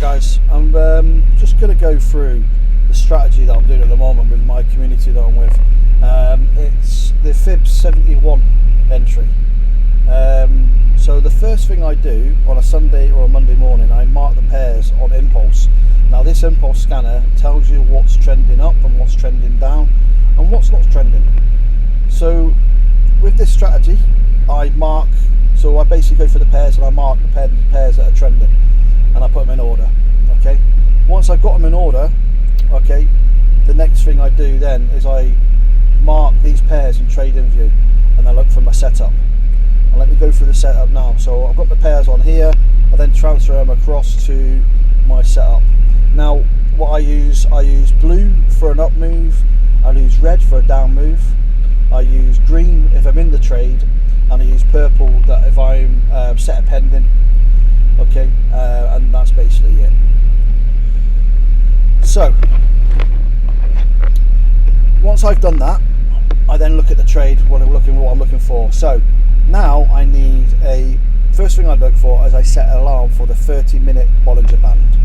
guys, I'm just going to go through the strategy that I'm doing at the moment with my community that I'm with. It's the FIBS 71 entry. So the first thing I do on a Sunday or a Monday morning, I mark the pairs on Impulse. Now this Impulse scanner tells you what's trending up and what's trending down and what's not trending. So with this strategy, I basically go for the pairs and I mark the pairs that are trending and I put them in order. Okay, once I've got them in order, okay, the next thing I do then is I mark these pairs in trading view and I look for my setup. And let me go through the setup now. So I've got the pairs on here, I then transfer them across to my setup. Now what I use blue for an up move, I use red for a down move, I use green if I'm in the trade, and I use purple that if I'm set a pending. Okay, and that's basically it. So once I've done that, I then look at the trade, what I'm looking for. So now I need first thing I look for is I set an alarm for the 30-minute Bollinger Band.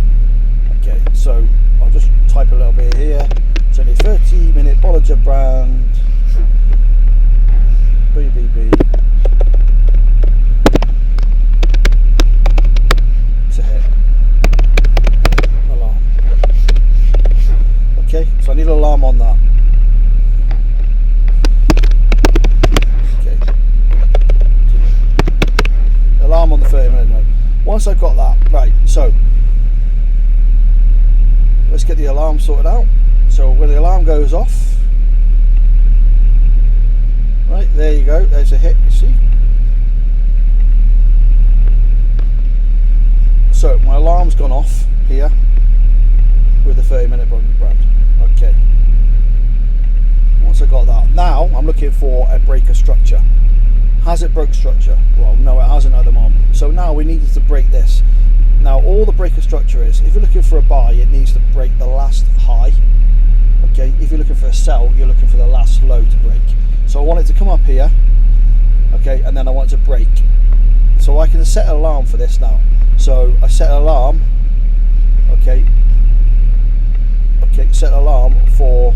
Okay, so I'll just type a little bit here. So the 30-minute Bollinger Band, BBB, to hit alarm. Okay, so I need an alarm on that. Alarm on the 30-minute note. Once I've got that, right, so let's get the alarm sorted out. So when the alarm goes off, right, there you go, there's a hit, you see. So my alarm's gone off here with the 30-minute brand. Okay, once I got that, now I'm looking for a breaker structure. Has it broke structure? Well, no, it hasn't at the moment. So now we needed to break this. Now all the breaker structure is, if you're looking for a buy, it needs to break the last high. Okay, if you're looking for a sell, you're looking for the last low to break. So I want it to come up here, okay, and then I want it to break. So I can set an alarm for this now. So I set an alarm, okay, set an alarm for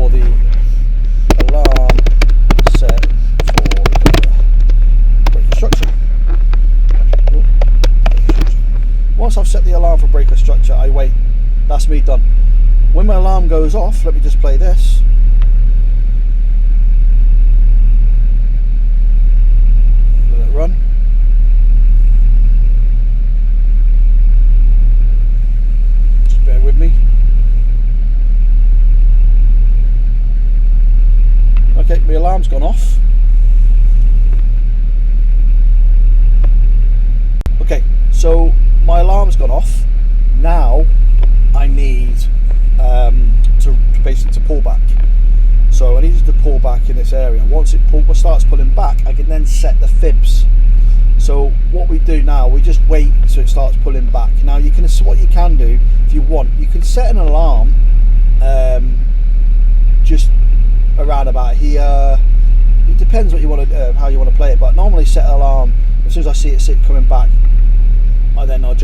the alarm set for the breaker structure. Once I've set the alarm for breaker structure, I wait. That's me done. When my alarm goes off, let me just play this. Let it run. Just bear with me. Okay, my alarm's gone off. Okay, so my alarm's gone off. Now I need to pull back. So I need to pull back in this area. Once it starts pulling back, I can then set the fibs. So what we do now, we just wait so it starts pulling back. Now what you can do, if you want, you can set an alarm just around about here. It depends what you want to how you want to play it, but normally set an alarm as soon as I see it coming back, and then I'll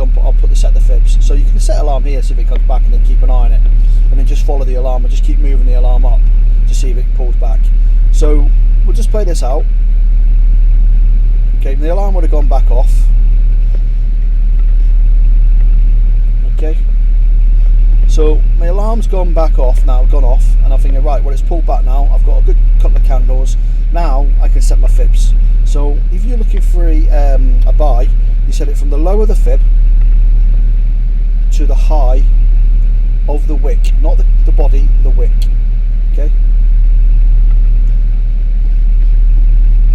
set the fibs. So you can set an alarm here, see if it comes back, and then keep an eye on it, and then just follow the alarm and just keep moving the alarm up to see if it pulls back. So we'll just play this out. Okay, the alarm would have gone back off. Okay, so my alarm's gone back off now, gone off, and I'm thinking, right, well, it's pulled back now. I've got a good couple of candles. Now I can set my fibs. So if you're looking for a buy, you set it from the low of the fib to the high of the wick, not the body, the wick. Okay.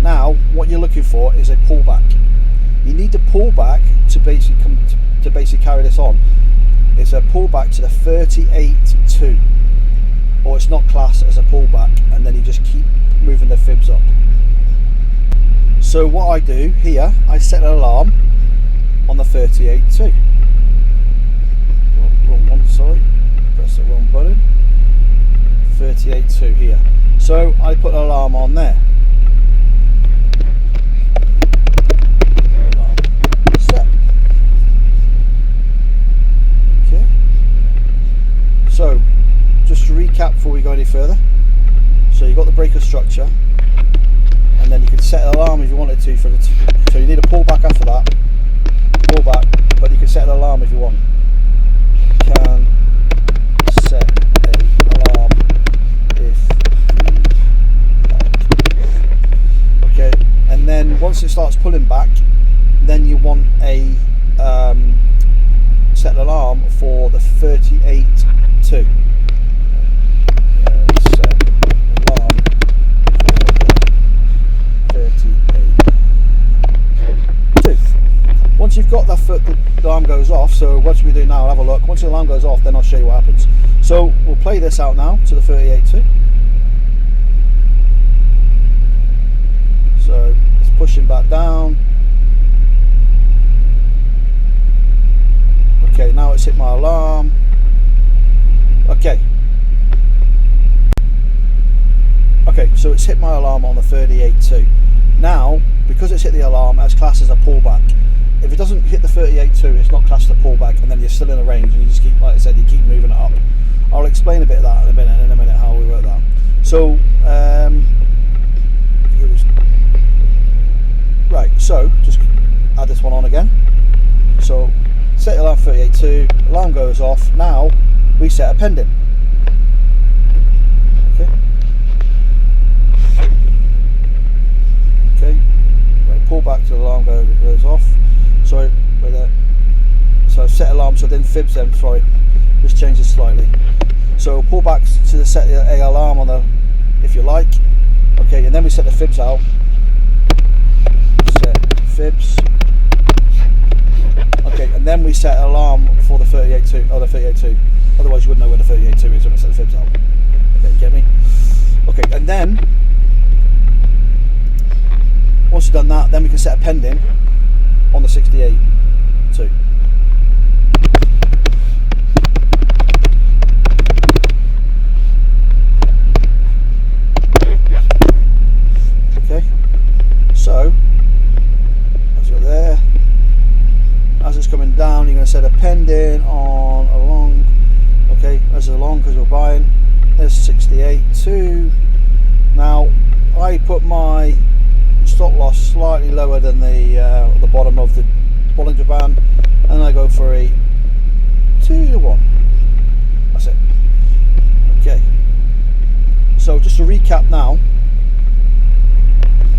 Now what you're looking for is a pullback. You need to pull back to basically carry this on. It's a pullback to the 38.2, or it's not classed as a pullback, and then you just keep moving the fibs up. So what I do here, I set an alarm on the 38.2. Wrong one, sorry, press the wrong button. 38.2 here. So I put an alarm on there. further. So you've got the breaker structure, and then you can set an alarm if you wanted to for the so you need a pullback after that. Pullback, but you can set an alarm if you want. Can set an alarm if you like. Okay, and then once it starts pulling back, then you want a set an alarm for the 38.2. Set alarm for the 38.2. Once you've got that, the alarm goes off. So what we do now, I'll have a look. Once the alarm goes off, then I'll show you what happens. So we'll play this out now to the 38.2. So it's pushing back down. Okay, now it's hit my alarm. Okay. Okay, so it's hit my alarm on the 38.2. Now, because it's hit the alarm, that's classed as a pullback. If it doesn't hit the 38.2, it's not classed as a pullback, and then you're still in a range, and you just keep, like I said, you keep moving it up. I'll explain a bit of that in a minute how we work that. So, right. So just add this one on again. So set the alarm 38.2. Alarm goes off. Now we set a pending. Okay. Okay. Right, pull back to the alarm goes off. So with it. So set alarm. So then FIBS. Then sorry, just change this slightly. So pull back to the set a alarm on the, if you like. Okay, and then we set the FIBS out. Set FIBS. Okay, and then we set an alarm for the 38.2. Oh, the 38.2. Otherwise, you wouldn't know where the 38.2 is when I set the FIBS out. Okay, get me? Okay, and then once you've done that, then we can set a pending on the 68.2. Okay, so as you're there, as it's coming down, you're going to set a pending on a long. Okay, as a long because we're buying. There's 68.2. Now I put my stop loss slightly lower than the bottom of the Bollinger Band, and I go for a 2-to-1. That's it. Okay. So just to recap now,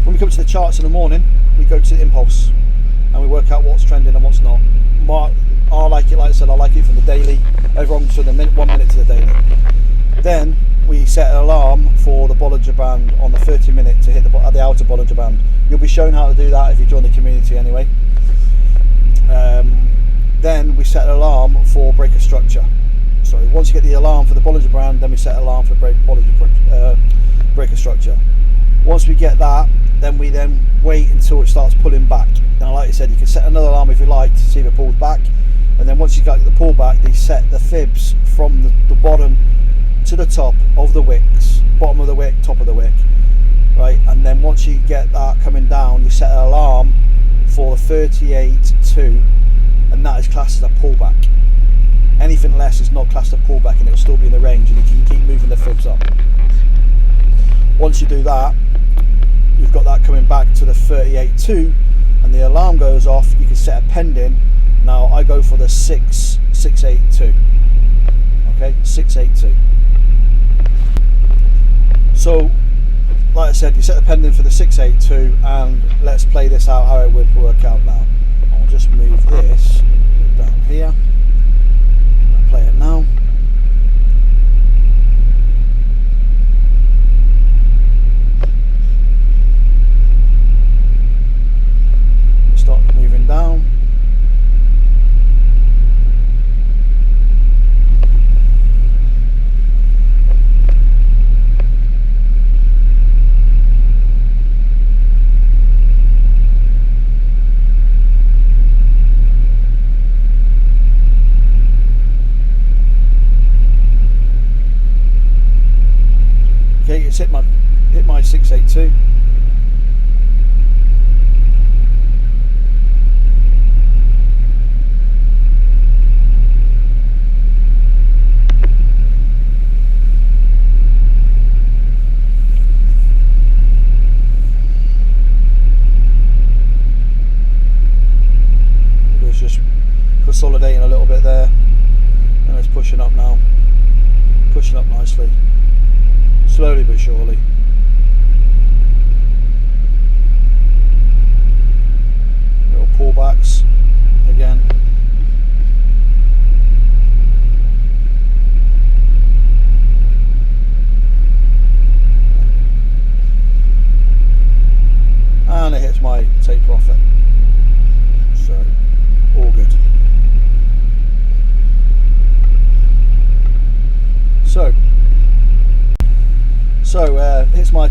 when we come to the charts in the morning, we go to the impulse and we work out what's trending and what's not. I like it, like I said, I like it from the daily. Everyone's to the 1 minute to the daily. Then we set an alarm for the Bollinger Band on the 30-minute to hit the outer Bollinger Band. You'll be shown how to do that if you join the community anyway. Then we set an alarm for breaker structure. So once you get the alarm for the Bollinger Band, then we set an alarm for breaker structure. Once we get that, then we wait until it starts pulling back. Now, like I said, you can set another alarm if you like to see if it pulls back. And then once you got the pullback, you set the FIBS from the bottom to the top of the wicks, bottom of the wick, top of the wick, right? And then once you get that coming down, you set an alarm for the 38.2, and that is classed as a pullback. Anything less is not classed as a pullback, and it will still be in the range, and you can keep moving the FIBS up. Once you do that, you've got that coming back to the 38.2, and the alarm goes off. You can set a pending. Now I go for the 6.82. Okay, 6.82. So, like I said, you set the pending for the 6.82, and let's play this out how it would work out now. I'll just move this down here. I'll play it now. Start moving down. Okay, it's hit my 6.82.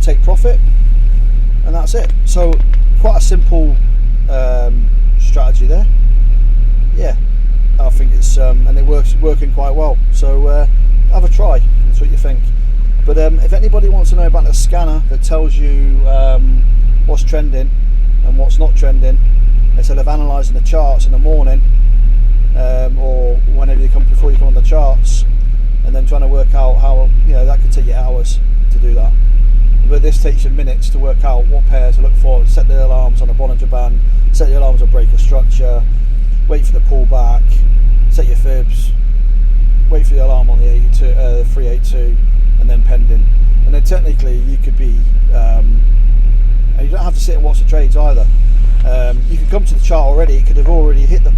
take profit, and that's it. So quite a simple strategy there. Yeah, I think it's and it working quite well. So have a try. That's what you think. But if anybody wants to know about the scanner that tells you what's trending and what's not trending, instead of analysing the charts in the morning or whenever you come before you come on the charts, and then trying to work out how, you know, that could take you hours to do that. But this takes you minutes to work out what pairs to look for, set the alarms on a Bollinger Band, set the alarms on breaker structure, wait for the pullback, set your fibs, wait for the alarm on the 382, and then pending. And then technically you could be, and you don't have to sit and watch the trades either. You could come to the chart already, it could have already hit them.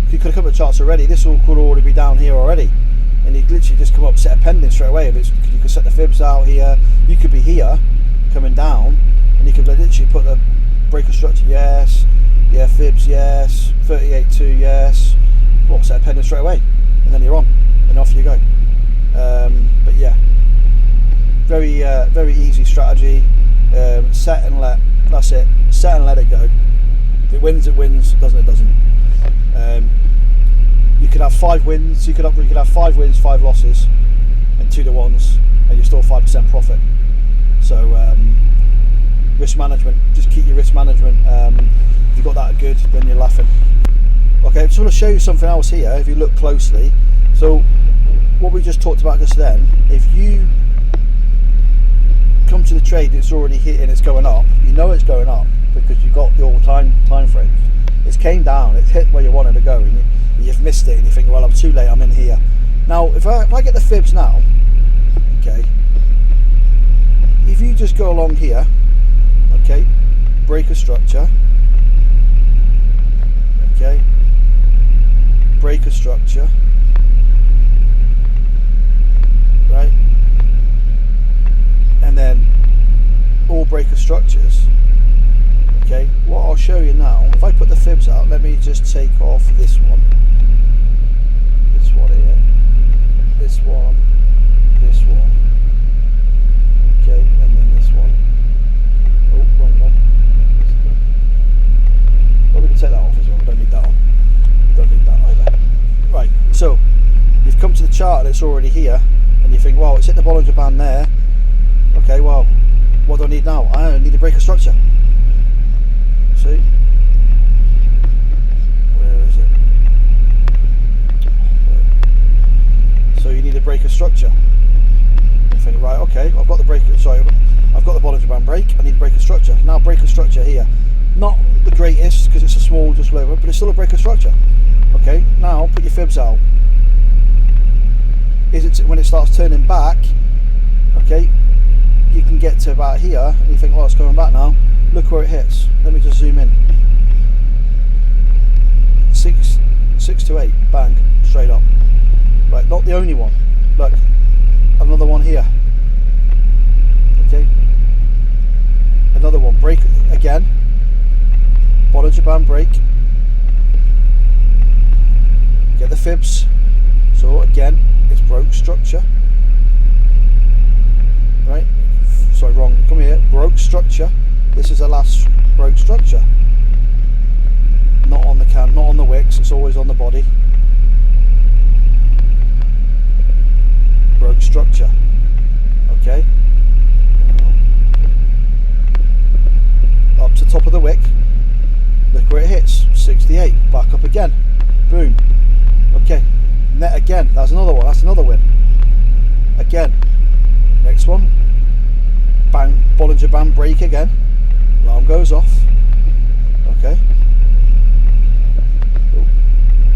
You could have come to the charts already, this all could already be down here already. And you literally just come up, set a pending straight away. If it's, you could set the fibs out here, you could be here, coming down, and you could literally put the breaker structure, yes, yeah, fibs, yes, 38.2, yes, well, set a pending straight away, and then you're on, and off you go. But yeah, very easy strategy. Set and let, that's it, set and let it go. If it wins, it wins, doesn't, it doesn't. You could have 5 wins, you could have 5 wins, 5 losses, and 2 to 1s, and you're still 5% profit. So risk management, just keep your risk management. If you've got that good, then you're laughing. Okay, I just want to show you something else here, if you look closely. So what we just talked about just then, if you come to the trade, it's already hit and it's going up, you know it's going up because you've got the all-time time frame. It's came down, it's hit where you wanted to go, and you've missed it, and you think, well, I'm too late, I'm in here. Now, if I get the fibs now, okay, if you just go along here, okay, breaker structure, okay, breaker structure, right, and then all breaker structures. Okay, what I'll show you now, if I put the fibs out, let me just take off this one here, this one, okay, and then this one. Oh, wrong one. Well, we can take that off as well, don't need that on. Don't need that either. Right, so you've come to the chart and it's already here, and you think, well, it's hit the Bollinger Band there. Okay, well, what do I need now? I only need a breaker structure. See? Where is it? So you need a breaker structure. You think, right, okay, I've got the breaker, sorry, I've got the Bollinger Band break, I need a breaker structure. Now breaker structure here. Not the greatest, because it's a small just lower, but it's still a breaker structure. Okay, now put your fibs out. Is it when it starts turning back, okay, you can get to about here, and you think, well, it's coming back now. Look where it hits. Let me just zoom in. 6 to 8, bang, straight up. Right, not the only one. Look, another one here. Okay, another one. Break again. Bollinger Band break. Get the fibs. So again, it's broke structure. Right. Sorry, wrong. Come here. Broke structure. This is the last broke structure. Not on the can, not on the wicks. It's always on the body. Broke structure. Okay. Up to top of the wick. Look where it hits. 68. Back up again. Boom. Okay. Net again. That's another one. That's another win. Again. Next one. Bang. Bollinger Band break again. Alarm goes off. Okay. Oh,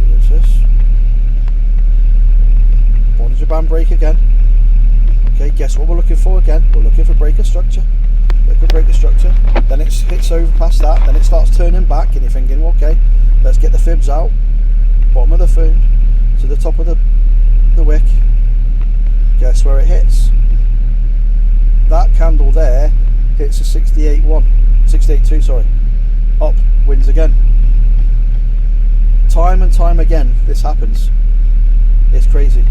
what's this? Bollinger Band break again. Okay, guess what we're looking for again? We're looking for breaker structure. Look at breaker structure. Then it hits over past that. Then it starts turning back, and you're thinking, okay, let's get the fibs out. Bottom of the food to the top of the wick. Guess where it hits? That candle there hits a 68.2, sorry. Up, wins again. Time and time again, this happens. It's crazy,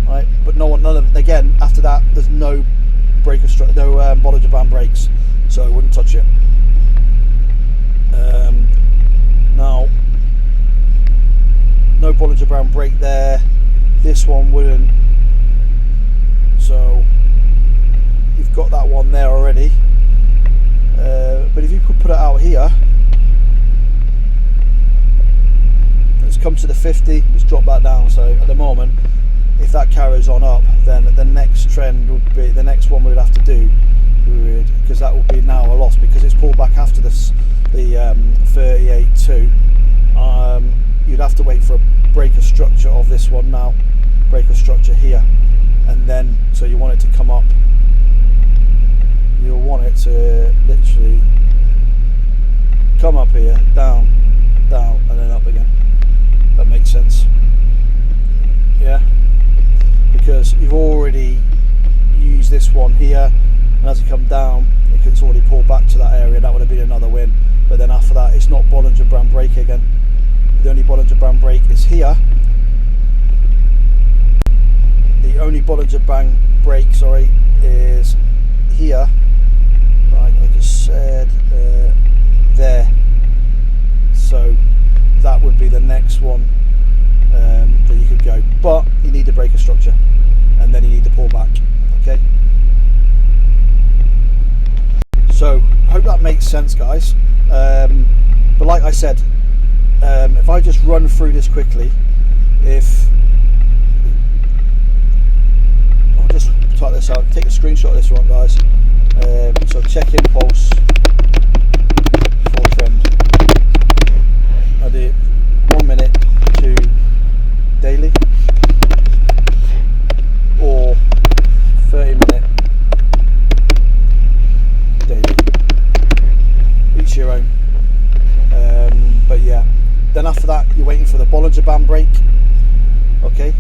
right? But none of again after that. There's no no Bollinger Band brakes, so I wouldn't touch it. Now, no Bollinger Band brake there. This one wouldn't. So you've got that one there already. But if you could put it out here, let's come to the 50. Let's drop that down. So at the moment, if that carries on up, then the next trend would be, the next one we would have to do, because that will be now a loss because it's pulled back after this, the 38.2. You'd have to wait for a breaker structure of this one now, breaker structure here, and then so you want it to come up. You'll want it to literally come up here, down, down, and then up again. That makes sense. Yeah, because you've already used this one here, and as it come down, it's already pulled back to that area. That would have been another win. But then after that, it's not Bollinger Band brake again. The only Bollinger Band brake is here. The only Bollinger Band brake, sorry, is here. Right, I just said there. So that would be the next one that you could go. But you need the breaker structure, and then you need the pullback. Okay. So I hope that makes sense, guys. But like I said, if I just run through this quickly, I'll just type this out, take a screenshot of this one, guys. So check impulse for trend. I do 1 minute to daily or 30-minute daily. Each your own. But yeah, then after that you're waiting for the Bollinger Band brake. Okay.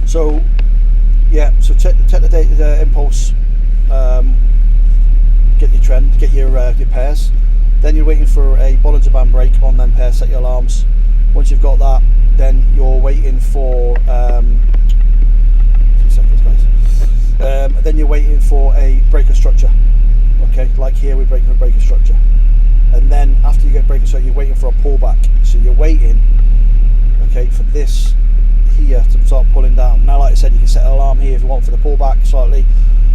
So yeah, so check the impulse, get your trend, get your pairs. Then you're waiting for a Bollinger Band brake on them pairs, set your alarms. Once you've got that, then you're waiting for 2 seconds, guys. Then you're waiting for a breaker structure. Okay, like here we're breaking for a breaker structure. And then after you get breaker structure, you're waiting for a pullback. So you're waiting, okay, for this here to start pulling down. Now, like I said, you can set an alarm here if you want for the pullback slightly,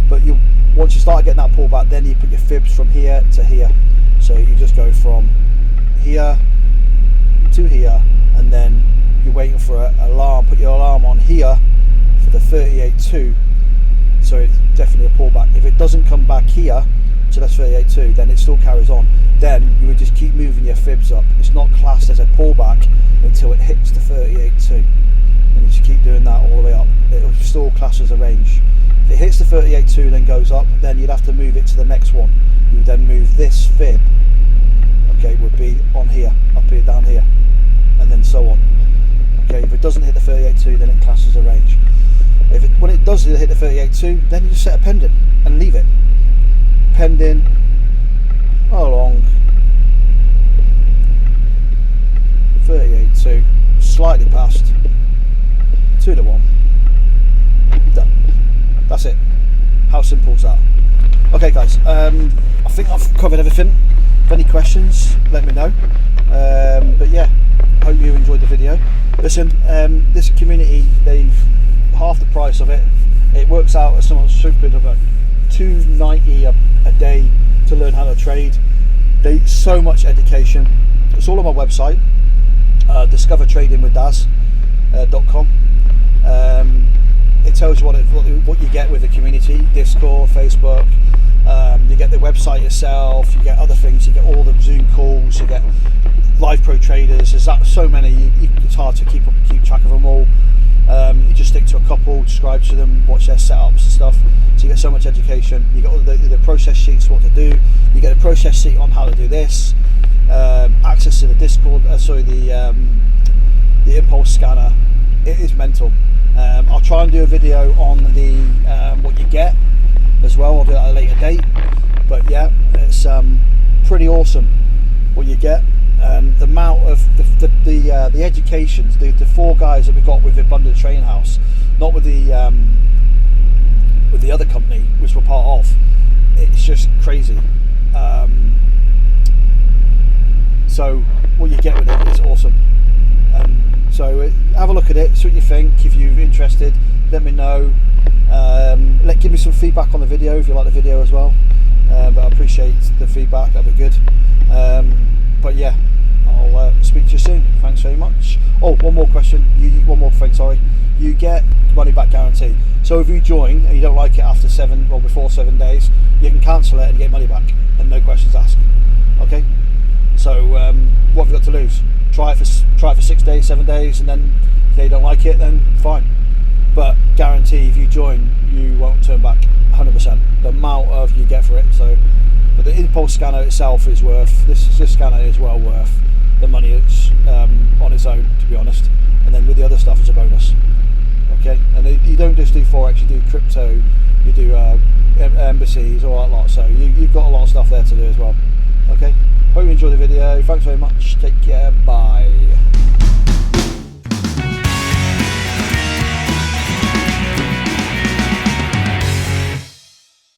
but once you start getting that pullback, then you put your fibs from here to here. So you just go from here to here, and then you're waiting for an alarm. Put your alarm on here for the 38.2, so it's definitely a pullback. If it doesn't come back here, so that's 38.2, then it still carries on. Then you would just keep moving your fibs up. It's not classed as a pullback until it hits the 38.2. And you just keep doing that all the way up. It'll still class as a range. If it hits the 38.2 then goes up, then you'd have to move it to the next one. You would then move this fib, okay, would be on here, up here, down here, and then so on. Okay, if it doesn't hit the 38.2, then it classes as a range. When it does hit the 38.2, then you just set a pending and leave it. Pending along 38.2, slightly past. 2 to 1. Done. That's it. How simple is that? Okay, guys. I think I've covered everything. If any questions, let me know. But yeah, hope you enjoyed the video. Listen, this community, they've half the price of it. It works out as somewhat stupid, about $2.90 a day to learn how to trade. So much education. It's all on my website, discovertradingwithdaz.com. It tells you what you get with the community, Discord, Facebook. You get the website yourself. You get other things. You get all the Zoom calls. You get live pro traders. There's so many. It's hard to keep track of them all. You just stick to a couple, subscribe to them, watch their setups and stuff. So you get so much education. You get all the process sheets, what to do. You get a process sheet on how to do this. Access to the Discord. The impulse scanner. It is mental. I'll try and do a video on the what you get as well. I'll do that at a later date. But yeah, it's pretty awesome what you get. and the amount of the educations, the 4 guys that we got with Abundant Trading House, not with the other company which we're part of, it's just crazy. So what you get with it is awesome. So have a look at it, see what you think. If you're interested, let me know. Give me some feedback on the video if you like the video as well. But I appreciate the feedback, that'd be good. But yeah, I'll speak to you soon. Thanks very much. Oh, one more question. One more thing, sorry. You get money back guarantee. So if you join and you don't like it after before 7 days, you can cancel it and get money back, and no questions asked. Okay. So what have you got to lose? Try it for 6 days, 7 days, and then if they don't like it, then fine. But guarantee, if you join, you won't turn back 100%. The amount of you get for it. So, but the impulse scanner itself is worth. This scanner is well worth the money it's on its own, to be honest. And then with the other stuff, it's a bonus. Okay, and you don't just do Forex, you do crypto, you do embassies, all that lot. So you've got a lot of stuff there to do as well. Okay, hope you enjoyed the video. Thanks very much. Take care. Bye.